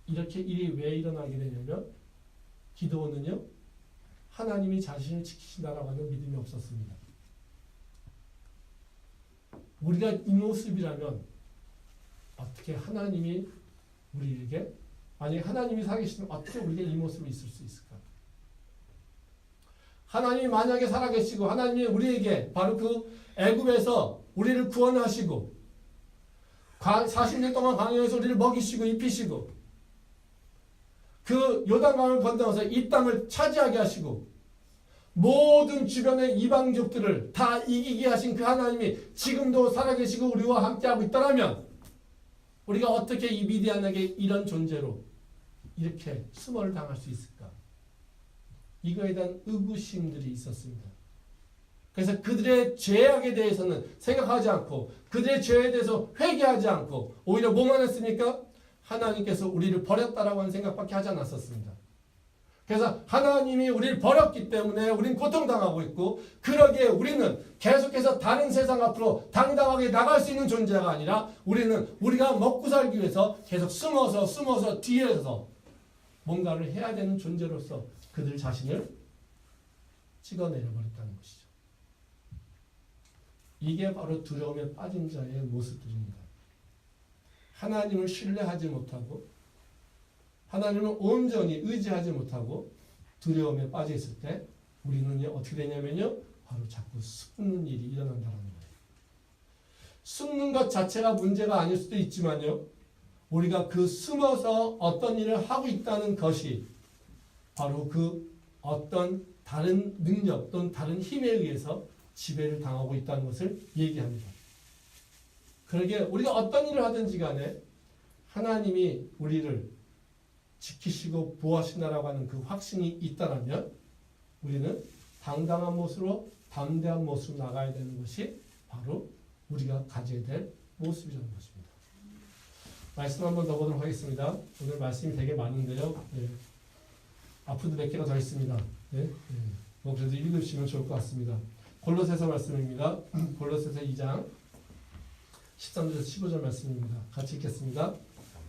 이렇게 일이 왜 일어나게 되냐면 기드온은요, 하나님이 자신을 지키신다라고 하는 믿음이 없었습니다. 우리가 이 모습이라면 어떻게 하나님이 우리에게, 아니 하나님이 살아계시면 어떻게 우리가 이 모습이 있을 수 있을까? 하나님이 만약에 살아계시고 하나님이 우리에게 바로 그 애굽에서 우리를 구원하시고 40년 동안 광야에서 우리를 먹이시고 입히시고 그 요단강을 건너서 이 땅을 차지하게 하시고 모든 주변의 이방족들을 다 이기게 하신 그 하나님이 지금도 살아계시고 우리와 함께하고 있다면 우리가 어떻게 이 미디안에게 이런 존재로 이렇게 수모를 당할 수 있을까? 이거에 대한 의구심들이 있었습니다. 그래서 그들의 죄악에 대해서는 생각하지 않고 그들의 죄에 대해서 회개하지 않고 오히려 뭐만 했습니까? 하나님께서 우리를 버렸다라고 하는 생각밖에 하지 않았었습니다. 그래서 하나님이 우리를 버렸기 때문에 우리는 고통당하고 있고 그러기에 우리는 계속해서 다른 세상 앞으로 당당하게 나갈 수 있는 존재가 아니라 우리는 우리가 먹고 살기 위해서 계속 숨어서 뒤에서 뭔가를 해야 되는 존재로서 그들 자신을 찍어내려버렸다는 것이죠. 이게 바로 두려움에 빠진 자의 모습들입니다. 하나님을 신뢰하지 못하고 하나님을 온전히 의지하지 못하고 두려움에 빠져 있을 때 우리는 어떻게 되냐면요. 바로 자꾸 숨는 일이 일어난다는 거예요. 숨는 것 자체가 문제가 아닐 수도 있지만요. 우리가 그 숨어서 어떤 일을 하고 있다는 것이 바로 그 어떤 다른 능력 또는 다른 힘에 의해서 지배를 당하고 있다는 것을 얘기합니다. 그러게 우리가 어떤 일을 하든지 간에 하나님이 우리를 지키시고 보호하신다라고 하는 그 확신이 있다면 우리는 당당한 모습으로 담대한 모습으로 나가야 되는 것이 바로 우리가 가져야 될 모습이라는 것입니다. 말씀 한번 더 보도록 하겠습니다. 오늘 말씀이 되게 많은데요. 네. 앞으로도 몇 개가 더 있습니다. 네. 뭐 그래도 읽으시면 좋을 것 같습니다. 골로새서 말씀입니다. 골로새서 2장 13절에서 15절 말씀입니다. 같이 읽겠습니다.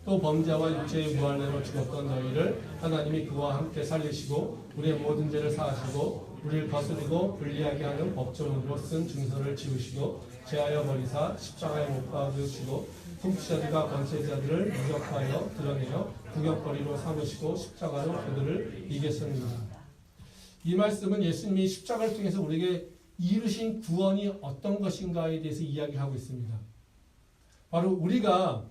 또 범죄와 육체의 무할례로 죽었던 너희를 하나님이 그와 함께 살리시고 우리의 모든 죄를 사하시고 우리를 거스리고 불리하게 하는 법조문으로 쓴 증서를 지우시고 제하여 버리사 십자가에 못 박으시고 통치자들과 권세자들을 무력하여 드러내어 구격거리로 삼으시고 십자가로 그들을 이겼습니다. 이 말씀은 예수님이 십자가를 통해서 우리에게 이루신 구원이 어떤 것인가에 대해서 이야기하고 있습니다. 바로 우리가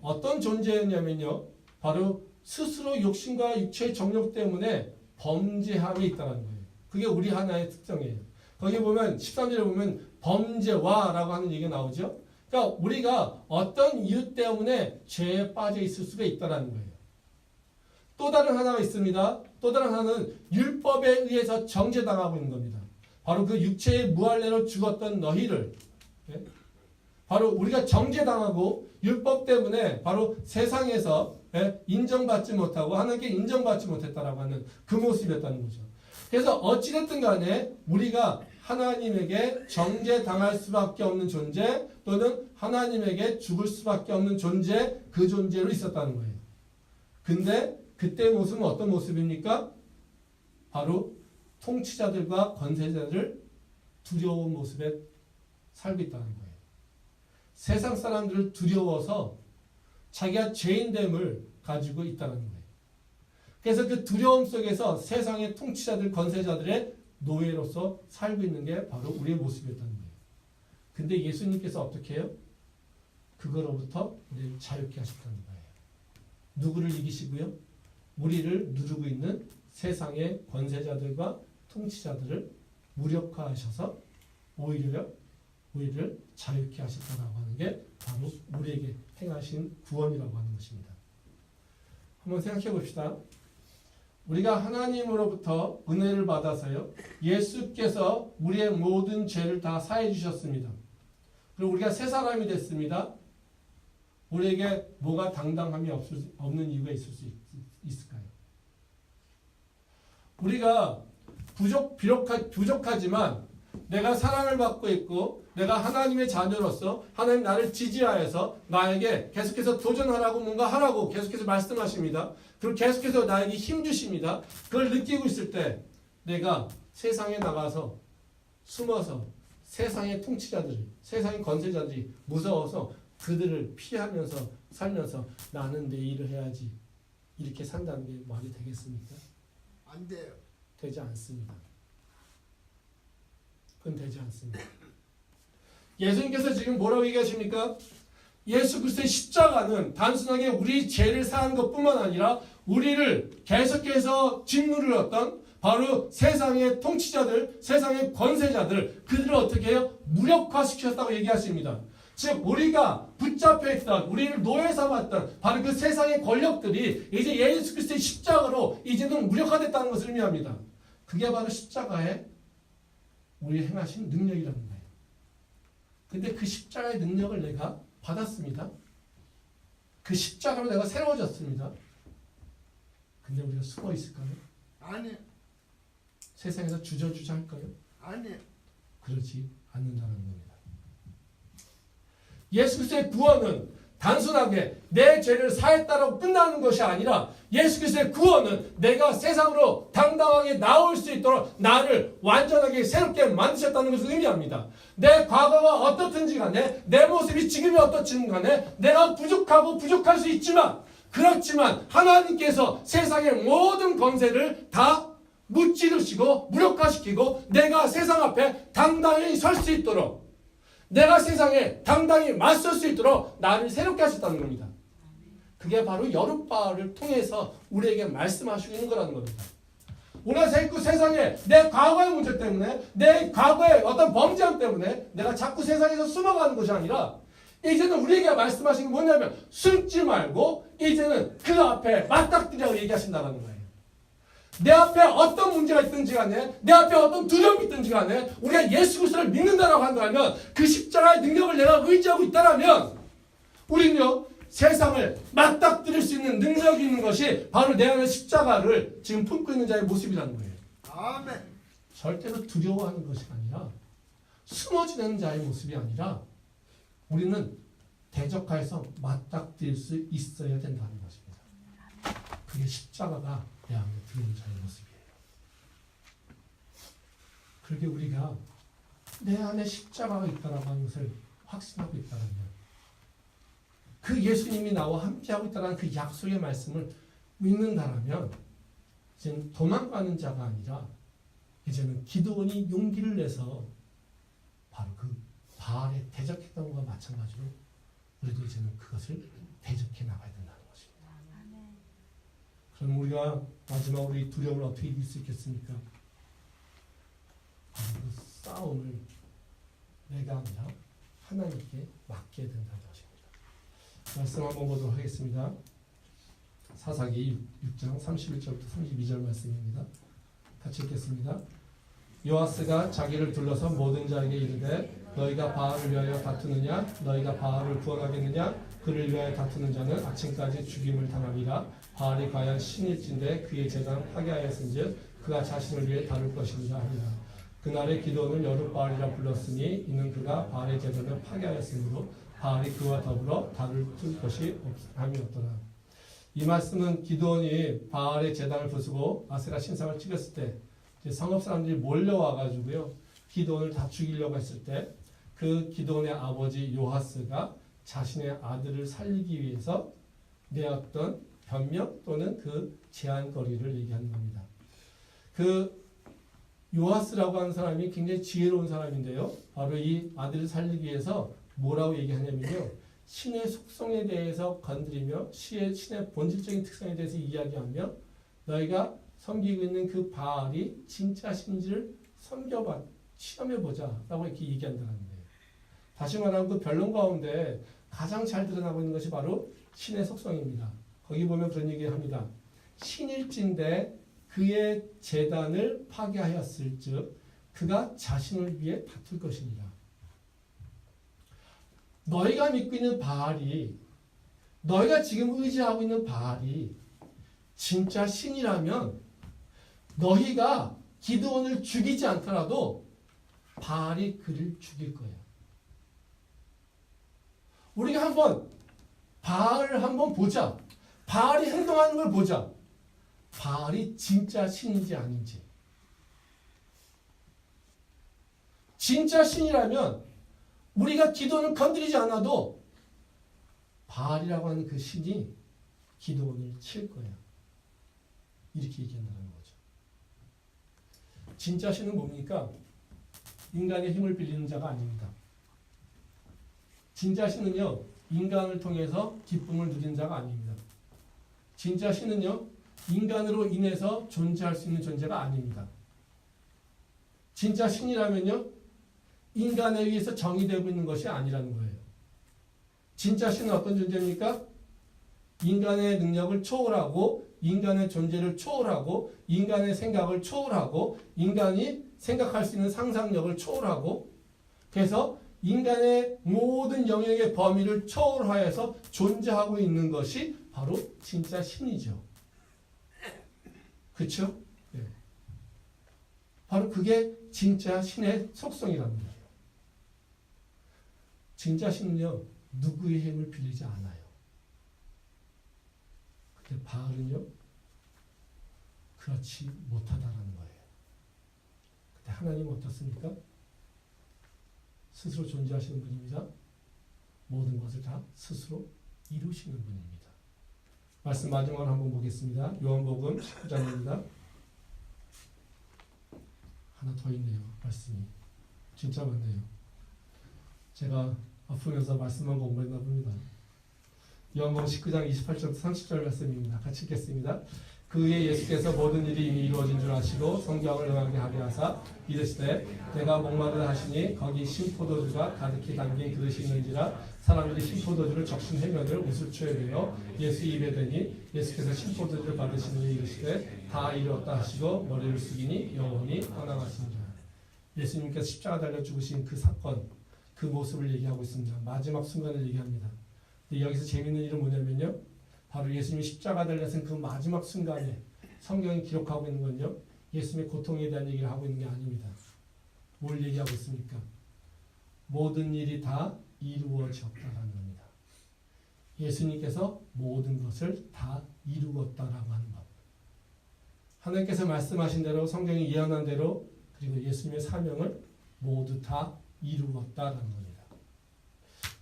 어떤 존재였냐면요. 바로 스스로 욕심과 육체의 정욕 때문에 범죄함이 있다는 거예요. 그게 우리 하나의 특성이에요. 거기 보면 13절에 보면 범죄와라고 하는 얘기가 나오죠. 그러니까 우리가 어떤 이유 때문에 죄에 빠져 있을 수가 있다는 거예요. 또 다른 하나가 있습니다. 또 다른 하나는 율법에 의해서 정죄당하고 있는 겁니다. 바로 그 육체의 무할례로 죽었던 너희를 바로 우리가 정죄당하고 율법 때문에 바로 세상에서 인정받지 못하고 하나님께 인정받지 못했다라고 하는 그 모습이었다는 거죠. 그래서 어찌됐든 간에 우리가 하나님에게 정죄당할 수밖에 없는 존재 또는 하나님에게 죽을 수밖에 없는 존재 그 존재로 있었다는 거예요. 근데 그때 모습은 어떤 모습입니까? 바로 통치자들과 권세자들을 두려운 모습에 살고 있다는 거예요. 세상 사람들을 두려워서 자기가 죄인됨을 가지고 있다는 거예요. 그래서 그 두려움 속에서 세상의 통치자들, 권세자들의 노예로서 살고 있는 게 바로 우리의 모습이었다는 거예요. 근데 예수님께서 어떻게 해요? 그거로부터 우리를 자유케 하셨다는 거예요. 누구를 이기시고요? 우리를 누르고 있는 세상의 권세자들과 통치자들을 무력화하셔서 우리를 자유케 하셨다라고 하는 게 바로 우리에게 행하신 구원이라고 하는 것입니다. 한번 생각해 봅시다. 우리가 하나님으로부터 은혜를 받아서요. 예수께서 우리의 모든 죄를 다 사해 주셨습니다. 그리고 우리가 새 사람이 됐습니다. 우리에게 뭐가 당당함이 없는 이유가 있을 수 있을까요? 우리가 부족하지만 내가 사랑을 받고 있고 내가 하나님의 자녀로서 하나님 나를 지지하여서 나에게 계속해서 도전하라고 뭔가 하라고 계속해서 말씀하십니다. 그리고 계속해서 나에게 힘 주십니다. 그걸 느끼고 있을 때 내가 세상에 나가서 숨어서 세상의 통치자들이 세상의 권세자들이 무서워서 그들을 피하면서 살면서 나는 내 일을 해야지 이렇게 산다는 게 말이 되겠습니까? 안 돼요. 되지 않습니다. 그건 되지 않습니다. 예수님께서 지금 뭐라고 얘기하십니까? 예수 그리스도의 십자가는 단순하게 우리 죄를 사한 것뿐만 아니라 우리를 계속해서 짓누르었던 바로 세상의 통치자들, 세상의 권세자들, 그들을 어떻게 해요? 무력화시켰다고 얘기하십니다. 즉 우리가 붙잡혀 있던, 우리를 노예 삼았던 바로 그 세상의 권력들이 이제 예수 그리스도의 십자가로 이제는 무력화됐다는 것을 의미합니다. 그게 바로 십자가에 우리 행하신 능력이라는 거예요. 근데 그 십자가의 능력을 내가 받았습니다. 그 십자가로 내가 새로워졌습니다. 근데 우리가 숨어 있을까요? 아니. 세상에서 주저주저 할까요? 아니. 그렇지 않는다는 겁니다. 예수 그리스도의 구원은 단순하게 내 죄를 사했다라고 끝나는 것이 아니라 예수 그리스도의 구원은 내가 세상으로 당당하게 나올 수 있도록 나를 완전하게 새롭게 만드셨다는 것을 의미합니다. 내 과거가 어떻든지 간에 내 모습이 지금이 어떻든지 간에 내가 부족하고 부족할 수 있지만 그렇지만 하나님께서 세상의 모든 권세를 다 무찌르시고 무력화시키고 내가 세상 앞에 당당히 설 수 있도록 내가 세상에 당당히 맞설 수 있도록 나를 새롭게 하셨다는 겁니다. 그게 바로 여룻바알을 통해서 우리에게 말씀하시고 있는 거라는 겁니다. 오늘 세상에 내 과거의 문제 때문에 내 과거의 어떤 범죄함 때문에 내가 자꾸 세상에서 숨어가는 것이 아니라 이제는 우리에게 말씀하신 게 뭐냐면 숨지 말고 이제는 그 앞에 맞닥뜨리라고 얘기하신다는 거예요. 내 앞에 어떤 문제가 있든지 간에 내 앞에 어떤 두려움이 있든지 간에 우리가 예수 그리스도를 믿는다라고 한다면 그 십자가의 능력을 내가 의지하고 있다면 우리는요 세상을 맞닥뜨릴 수 있는 능력이 있는 것이 바로 내 안에 십자가를 지금 품고 있는 자의 모습이라는 거예요. 아멘. 절대로 두려워하는 것이 아니라 숨어지는 자의 모습이 아니라 우리는 대적하여서 맞닥뜨릴 수 있어야 된다는 것입니다. 그게 십자가가 내 안에 들어온 자의 모습이에요. 그렇게 우리가 내 안에 십자가가 있다라고 하는 것을 확신하고 있다면 그 예수님이 나와 함께하고 있다는 그 약속의 말씀을 믿는다라면 이제는 도망가는 자가 아니라 이제는 기드온이 용기를 내서 바로 그 바알에 대적했던 것과 마찬가지로 우리도 이제는 그것을 대적해 나가야 된다는 것입니다. 그럼 우리가 마지막으로 이 두려움을 어떻게 이길 수 있겠습니까? 바로 그 싸움을 내가 아니라 하나님께 맡겨야 된다는 것입니다. 말씀 한번 보도록 하겠습니다. 사사기 6장 31절부터 32절 말씀입니다. 같이 읽겠습니다. 요아스가 자기를 둘러서 모든 자에게 이르되 너희가 바알을 위하여 다투느냐 너희가 바알을 구원하겠느냐 그를 위하여 다투는 자는 아침까지 죽임을 당하리라. 바알이 과연 신일진데 그의 제단을 파괴하였은즉 그가 자신을 위해 다룰 것이니라 하니라. 그날에 기드온을 여룻바알이라 불렀으니 이는 그가 바알의 제단을 파괴하였으므로 바알이 그와 더불어 다룰 것이 아니었더라. 이 말씀은 기드온이 바알의 제단을 부수고 아세라 신상을 찍었을 때 성읍 사람들이 몰려와가지고요 기드온을 다 죽이려고 했을 때 그 기드온의 아버지 요하스가 자신의 아들을 살리기 위해서 내었던 변명 또는 그 제한거리를 얘기하는 겁니다. 그 요하스라고 하는 사람이 굉장히 지혜로운 사람인데요. 바로 이 아들을 살리기 위해서 뭐라고 얘기하냐면요. 신의 속성에 대해서 건드리며 신의 본질적인 특성에 대해서 이야기하며 너희가 섬기고 있는 그 바알이 진짜 신지를 시험해보자 라고 이렇게 얘기한다는 거예요. 다시 말하면 그 변론 가운데 가장 잘 드러나고 있는 것이 바로 신의 속성입니다. 거기 보면 그런 얘기를 합니다. 신일진데 그의 제단을 파괴하였을 즉 그가 자신을 위해 다툴 것이니라. 너희가 믿고 있는 바알이 너희가 지금 의지하고 있는 바알이 진짜 신이라면 너희가 기드온을 죽이지 않더라도 바알이 그를 죽일 거야. 우리가 한번 바알을 한번 보자. 바알이 행동하는 걸 보자. 바알이 진짜 신인지 아닌지. 진짜 신이라면 우리가 기드온을 건드리지 않아도 바알이라고 하는 그 신이 기드온을 칠 거야. 이렇게 얘기한다는 거죠. 진짜 신은 뭡니까? 인간의 힘을 빌리는 자가 아닙니다. 진짜 신은요, 인간을 통해서 기쁨을 누리는 자가 아닙니다. 진짜 신은요, 인간으로 인해서 존재할 수 있는 존재가 아닙니다. 진짜 신이라면요, 인간에 의해서 정의되고 있는 것이 아니라는 거예요. 진짜 신은 어떤 존재입니까? 인간의 능력을 초월하고, 인간의 존재를 초월하고, 인간의 생각을 초월하고, 인간이 생각할 수 있는 상상력을 초월하고, 그래서 인간의 모든 영역의 범위를 초월하여서 존재하고 있는 것이 바로 진짜 신이죠. 그렇죠? 네. 바로 그게 진짜 신의 속성이랍니다. 진짜 신은요, 누구의 힘을 빌리지 않아요. 근데 바알은요, 그렇지 못하다라는 거예요. 근데 하나님은 어떻습니까? 스스로 존재하시는 분입니다. 모든 것을 다 스스로 이루시는 분입니다. 말씀 마지막으로 한번 보겠습니다. 요한복음 19장입니다. 하나 더 있네요. 말씀이 진짜 많네요. 제가 아프면서 말씀만 공부했나 봅니다. 요한복음 19장 28절부터 30절 말씀입니다. 같이 읽겠습니다. 그 후에 예수께서 모든 일이 이미 이루어진 줄 아시고 성경을 응하게 하게 하사 이르시되 내가 목마르다 하시니 거기 신포도주가 가득히 담긴 그릇이 있는지라 사람들이 신포도주를 적신 해면을 우슬초에 내어 예수 입에 대니 예수께서 신포도주를 받으시니 이르시되 다 이루었다 하시고 머리를 숙이니 영원히 떠나가시니라. 예수님께서 십자가 달려 죽으신 그 사건, 그 모습을 얘기하고 있습니다. 마지막 순간을 얘기합니다. 근데 여기서 재미있는 일은 뭐냐면요, 바로 예수님이 십자가 달려선 그 마지막 순간에 성경이 기록하고 있는 건요, 예수님의 고통에 대한 얘기를 하고 있는 게 아닙니다. 뭘 얘기하고 있습니까? 모든 일이 다 이루어졌다라는 겁니다. 예수님께서 모든 것을 다 이루었다라고 하는 것. 하나님께서 말씀하신 대로, 성경이 예언한 대로, 그리고 예수님의 사명을 모두 다 이루었다라는 겁니다.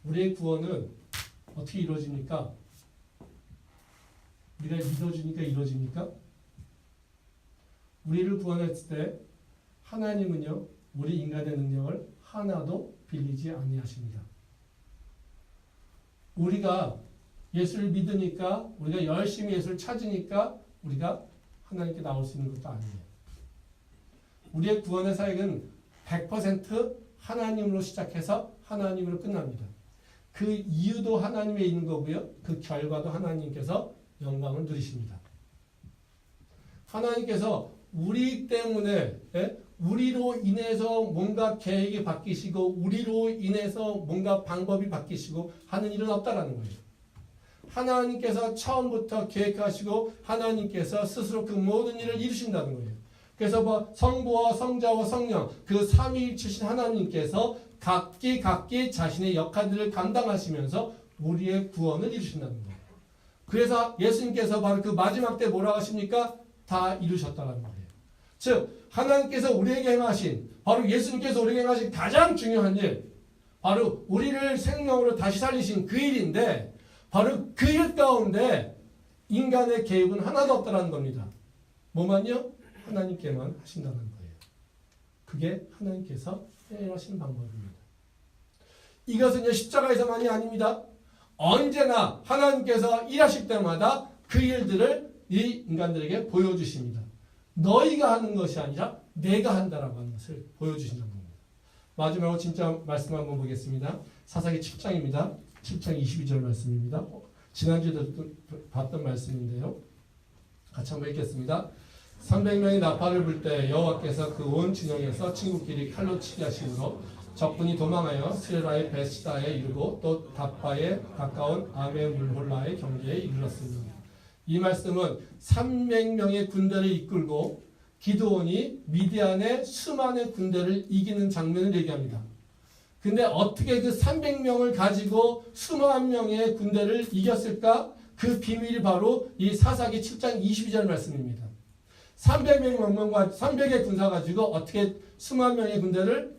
우리의 구원은 어떻게 이루어집니까? 우리가 믿어주니까 이루어집니까? 우리를 구원했을 때 하나님은요, 우리 인간의 능력을 하나도 빌리지 아니하십니다. 우리가 예수를 믿으니까, 우리가 열심히 예수를 찾으니까 우리가 하나님께 나올 수 있는 것도 아니에요. 우리의 구원의 사역은 100% 하나님으로 시작해서 하나님으로 끝납니다. 그 이유도 하나님에 있는 거고요, 그 결과도 하나님께서 영광을 누리십니다. 하나님께서 우리 때문에, 우리로 인해서 뭔가 계획이 바뀌시고 우리로 인해서 뭔가 방법이 바뀌시고 하는 일은 없다라는 거예요. 하나님께서 처음부터 계획하시고 하나님께서 스스로 그 모든 일을 이루신다는 거예요. 그래서 성부와 성자와 성령, 그 삼위일체신 하나님께서 각기 자신의 역할들을 감당하시면서 우리의 구원을 이루신다는 거예요. 그래서 예수님께서 바로 그 마지막 때 뭐라고 하십니까? 다 이루셨다는 거예요. 즉 하나님께서 우리에게 행하신, 바로 예수님께서 우리에게 행하신 가장 중요한 일, 바로 우리를 생명으로 다시 살리신 그 일인데, 바로 그 일 가운데 인간의 개입은 하나도 없다는 겁니다. 뭐만요? 하나님께만 하신다는 거예요. 그게 하나님께서 행하신 방법입니다. 이것은 십자가에서만이 아닙니다. 언제나 하나님께서 일하실 때마다 그 일들을 이 인간들에게 보여주십니다. 너희가 하는 것이 아니라 내가 한다라고 하는 것을 보여주신다는 겁니다. 마지막으로 진짜 말씀 한번 보겠습니다. 사사기 7장입니다. 7장 22절 말씀입니다. 지난주에도 봤던 말씀인데요. 같이 한번 읽겠습니다. 300명이 나팔을 불 때 여호와께서 그 온 진영에서 친구끼리 칼로 치게 하심으로 적군이 도망하여 스레라의 베시다에 이르고 또 답바에 가까운 아메 물홀라의 경계에 이르렀습니다. 이 말씀은 300명의 군대를 이끌고 기드온이 미디안의 수많은 군대를 이기는 장면을 얘기합니다. 근데 어떻게 그 300명을 가지고 수만 명의 군대를 이겼을까? 그 비밀이 바로 이 사사기 7장 22절 말씀입니다. 300의 군사 가지고 어떻게 수만 명의 군대를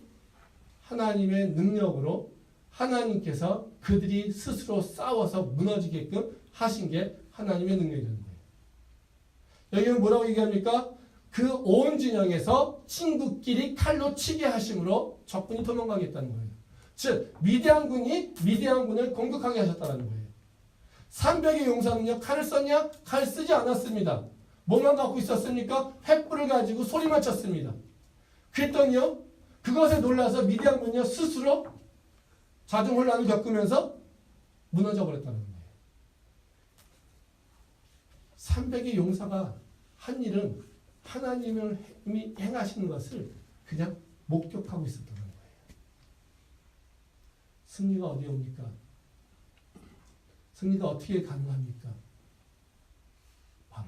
하나님의 능력으로 하나님께서 그들이 스스로 싸워서 무너지게끔 하신 게 하나님의 능력이라는 거예요. 여기는 뭐라고 얘기합니까? 그 온 진영에서 친구끼리 칼로 치게 하심으로 적군이 도망가겠다는 거예요. 즉 미디안군을 공격하게 하셨다는 거예요. 300의 용사는요, 칼을 썼냐? 칼 쓰지 않았습니다. 뭐만 갖고 있었습니까? 횃불을 가지고 소리만 쳤습니다. 그랬더니요, 그것에 놀라서 미디안군요 스스로 자중혼란을 겪으면서 무너져 버렸다는 거예요. 300의 용사가 한 일은 하나님이 행하시는 것을 그냥 목격하고 있었다는 거예요. 승리가 어디에 옵니까? 승리가 어떻게 가능합니까? 바로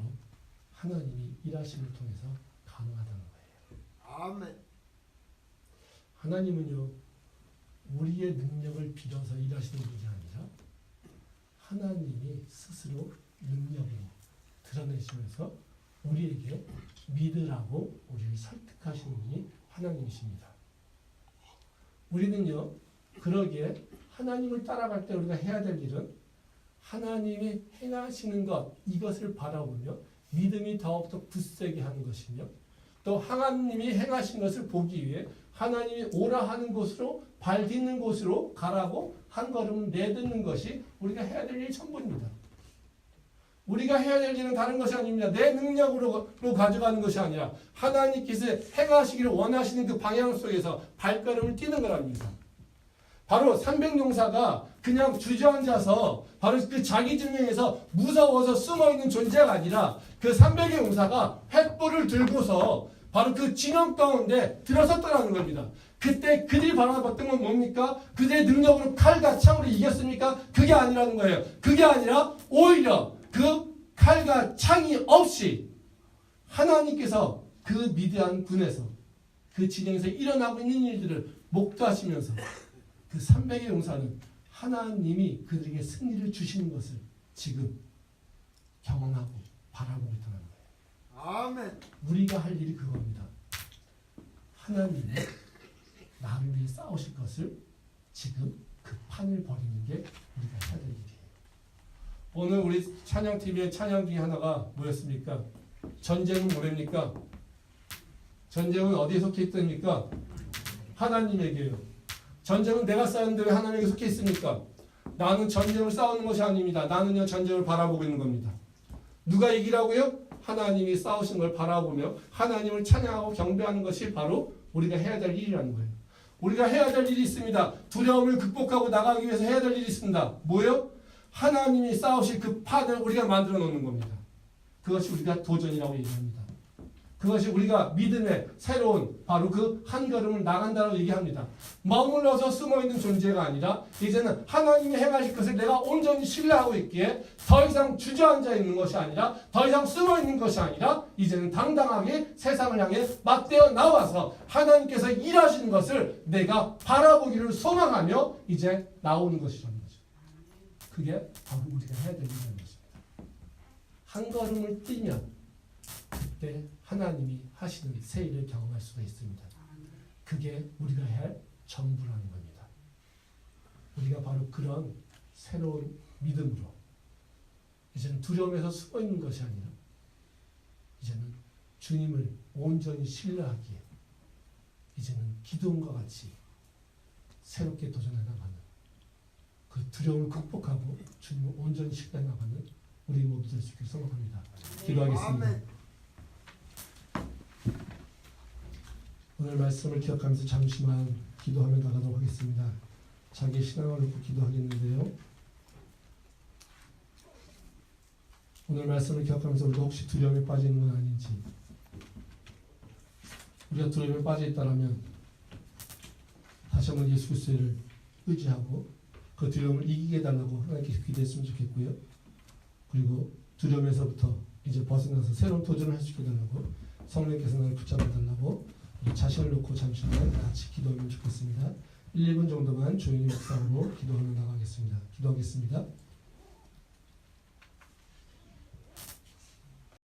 하나님이 일하심을 통해서 가능하다는 거예요. 아멘. 하나님은요, 우리의 능력을 빌어서 일하시는 분이 아니라 하나님이 스스로 능력으로 드러내시면서 우리에게 믿으라고 우리를 설득하시는 분이 하나님이십니다. 우리는요, 그러기에 하나님을 따라갈 때 우리가 해야 될 일은 하나님이 행하시는 것, 이것을 바라보며 믿음이 더욱더 굳세게 하는 것이며, 또 하나님이 행하신 것을 보기 위해 하나님이 오라 하는 곳으로, 발 딛는 곳으로 가라고 한 걸음 내딛는 것이 우리가 해야 될 일 전부입니다. 우리가 해야 될 일은 다른 것이 아닙니다. 내 능력으로 가져가는 것이 아니라 하나님께서 행하시기를 원하시는 그 방향 속에서 발걸음을 뛰는 거랍니다. 바로 300용사가 그냥 주저앉아서 바로 그 자기 증명에서 무서워서 숨어있는 존재가 아니라 그 300의 용사가 횃불을 들고서 바로 그 진영 가운데 들어섰다는 겁니다. 그때 그들이 바라봤던 건 뭡니까? 그들의 능력으로 칼과 창으로 이겼습니까? 그게 아니라는 거예요. 그게 아니라 오히려 그 칼과 창이 없이 하나님께서 그 미디안 군에서 그 진영에서 일어나고 있는 일들을 목도하시면서 그 300의 용사는 하나님이 그들에게 승리를 주시는 것을 지금 경험하고 바라보고 있다는 거예요. 아멘. 우리가 할 일이 그겁니다. 하나님이 나를 위해 싸우실 것을 지금 그 판을 벌이는 게 우리가 해야 될 일이에요. 오늘 우리 찬양TV의 찬양 중에 하나가 뭐였습니까? 전쟁은 뭐랍니까? 전쟁은 어디에 속해 있답니까? 하나님에게요. 전쟁은 내가 싸우는데 왜 하나님에게 속해 있습니까? 나는 전쟁을 싸우는 것이 아닙니다. 나는요, 전쟁을 바라보고 있는 겁니다. 누가 이기라고요? 하나님이 싸우신 걸 바라보며 하나님을 찬양하고 경배하는 것이 바로 우리가 해야 될 일이라는 거예요. 우리가 해야 될 일이 있습니다. 두려움을 극복하고 나가기 위해서 해야 될 일이 있습니다. 뭐예요? 하나님이 싸우실 그 판을 우리가 만들어 놓는 겁니다. 그것이 우리가 도전이라고 얘기합니다. 그것이 우리가 믿음의 새로운 바로 그 한 걸음을 나간다고 얘기합니다. 머물러서 숨어있는 존재가 아니라 이제는 하나님이 행하실 것을 내가 온전히 신뢰하고 있기에 더 이상 주저앉아 있는 것이 아니라 더 이상 숨어있는 것이 아니라 이제는 당당하게 세상을 향해 맞대어 나와서 하나님께서 일하시는 것을 내가 바라보기를 소망하며 이제 나오는 것이라는 거죠. 그게 바로 우리가 해야 될 일이라는 것입니다. 한 걸음을 뛰면 그때 하나님이 하시는 새 일을 경험할 수가 있습니다. 그게 우리가 해야 할 전부라는 겁니다. 우리가 바로 그런 새로운 믿음으로 이제는 두려움에서 숨어있는 것이 아니라 이제는 주님을 온전히 신뢰하기에 이제는 기도원과 같이 새롭게 도전해 나가는 그 두려움을 극복하고 주님을 온전히 신뢰해 나가는 우리 모두 될 수 있기를 소망합니다. 기도하겠습니다. 오늘 말씀을 기억하면서 잠시만 기도하며 나가도록 하겠습니다. 자기의 신앙을 놓고 기도하겠는데요. 오늘 말씀을 기억하면서 우리가 혹시 두려움에 빠지는 건 아닌지, 우리가 두려움에 빠져 있다면 다시 한번 예수 그리스도를 의지하고 그 두려움을 이기게 해달라고 하나님께 기도했으면 좋겠고요. 그리고 두려움에서부터 이제 벗어나서 새로운 도전을 할 수 있게 해달라고 성령께서 나를 붙잡아달라고 우리 자신을 놓고 잠시만 같이 기도하면 좋겠습니다. 1, 2분 정도만 조용히 묵상으로 기도하며 나가겠습니다. 기도하겠습니다.